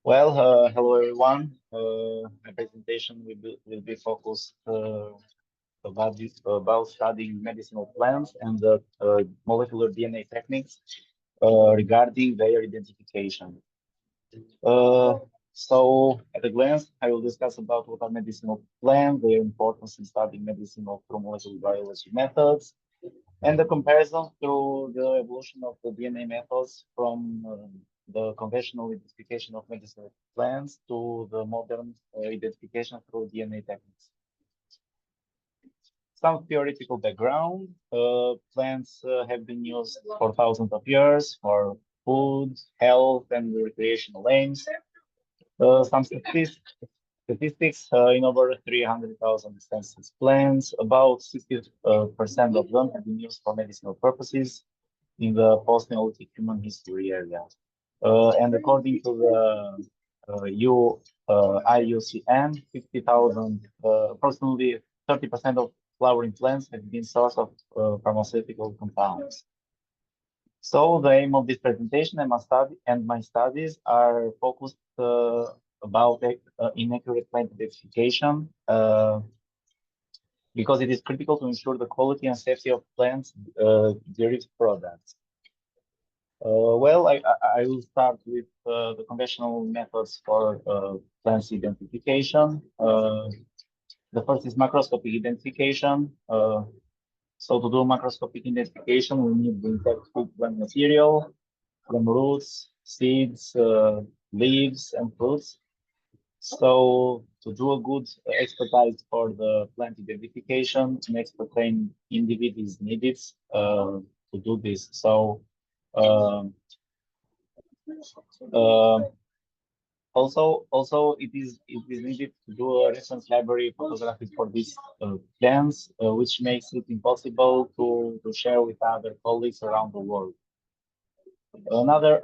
Hello everyone. My presentation will be focused about studying medicinal plants and the molecular DNA techniques regarding their identification. Uh, at a glance, I will discuss about what are medicinal plants, their importance in studying medicinal through molecular biology methods, and the comparison through the evolution of the DNA methods from the conventional identification of medicinal plants to the modern identification through DNA techniques. Some theoretical background. Plants have been used for thousands of years for food, health, and recreational aims. Some statistics in over 300,000 census plants, about 60% of them have been used for medicinal purposes in the post-Neolithic human history area. And according to the IUCN, 50,000, approximately 30% of flowering plants have been source of pharmaceutical compounds. So the aim of this presentation and my studies are focused about inaccurate plant identification because it is critical to ensure the quality and safety of plants derived products. I will start with the conventional methods for plants identification. The first is macroscopic identification. So to do macroscopic identification, we need the intact food plant material from roots, seeds, leaves, and fruits. So to do a good expertise for the plant identification, an expert trained individual is needed to do this. So um, uh, also it is needed to do a reference library photography for these plants, which makes it impossible to share with other colleagues around the world. Another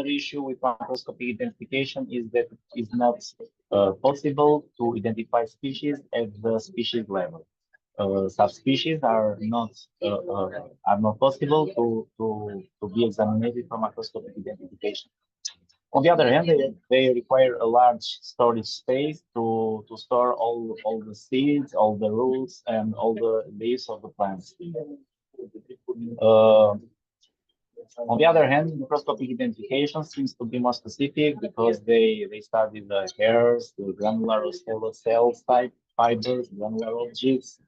issue with macroscopic identification is that it is not possible to identify species at the species level. Subspecies are not possible to be examined from macroscopic identification. On the other hand, they require a large storage space to store all the seeds, all the roots, and all the leaves of the plants. Uh, on the other hand, microscopic identification seems to be more specific because they study the hairs, the granular or stellar cells type, fibers, granular objects.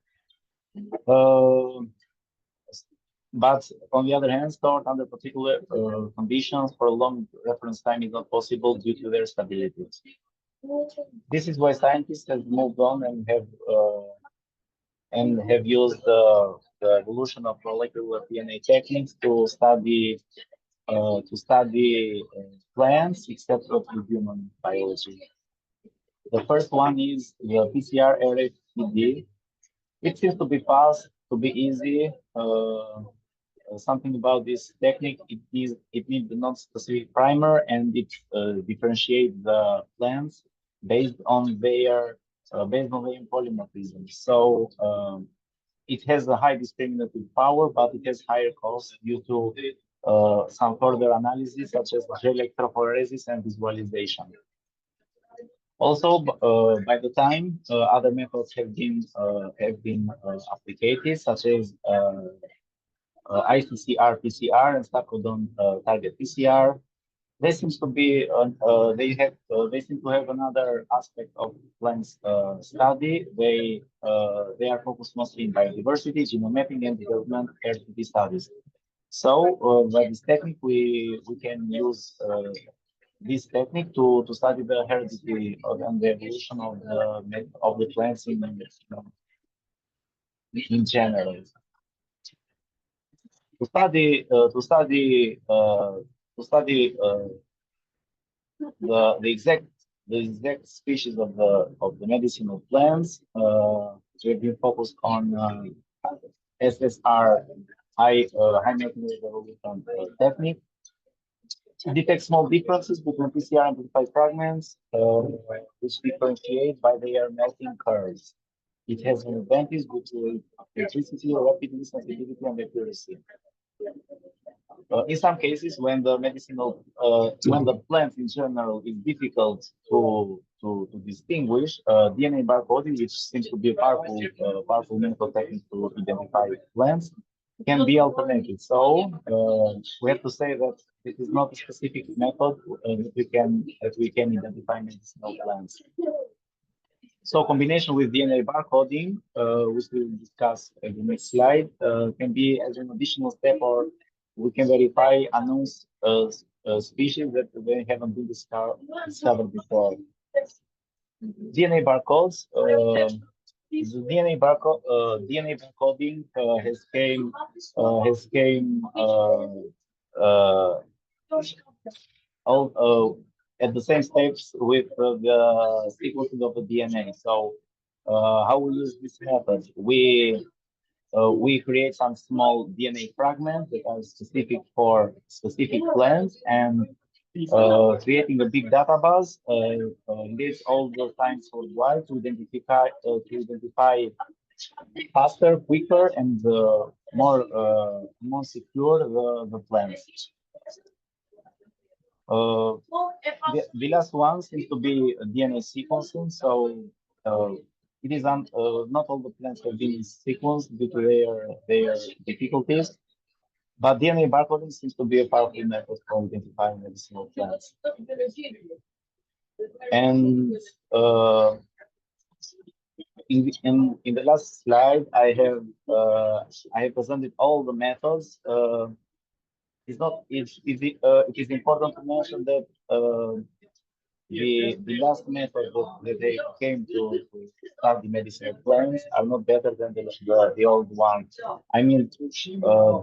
Uh, but on the other hand, stored under particular conditions for a long reference time is not possible due to their stability. This is why scientists have moved on and have used the evolution of molecular DNA techniques to study plants, except for human biology. The first one is the PCR RFID. It seems to be fast, to be easy. Something about this technique, it needs the non-specific primer and it differentiates the plants based on their polymorphism. So it has a high discriminative power, but it has higher cost due to some further analysis such as electrophoresis and visualization. Also, by the time other methods have been applied, such as ICCR PCR and Stacodon target PCR, they seems to be they seem to have another aspect of plants study. They are focused mostly in biodiversity, genome mapping, and development hereditary studies. So by this technique, we can use this technique to study the heredity and the evolution of the plants in general. To study the exact species of the medicinal plants, we have been focused on SSR high mechanism evolution technique. It detects small differences between PCR amplified fragments, which differentiate by their melting curves. It has an advantage due to electricity, rapidity, sensitivity, and accuracy. In some cases, when the when the plant in general is difficult to distinguish, DNA barcoding, which seems to be a powerful medical technique to identify plants, can be alternated. So we have to say that this is not a specific method that we can identify medicinal plants. So combination with DNA barcoding, which we'll discuss in the next slide, can be as an additional step, or we can verify unknown species that they haven't been discovered before. DNA barcodes. The DNA barcoding has came all at the same steps with the sequencing of the DNA. So how we use this method? We create some small DNA fragments that are specific for specific plants, and creating a big database lives all the times worldwide to identify faster, quicker, and more secure the plants. The last one seems to be DNA sequencing. So it is not all the plants have been sequenced due to their difficulties, but DNA barcoding seems to be a powerful method for identifying medicinal plants. And in the last slide, I have presented all the methods. It is important to mention that the last method that they came to study medicinal plants are not better than the old ones. I mean,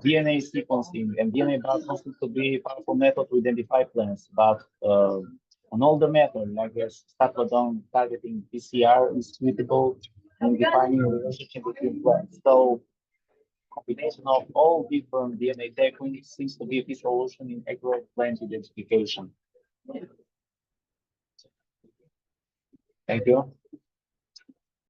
DNA sequencing and DNA barcoding to be a powerful method to identify plants, but an older method like step-down targeting PCR is suitable in defining a relationship between plants. So combination of all different DNA techniques seems to be the solution in accurate plant identification. Thank you.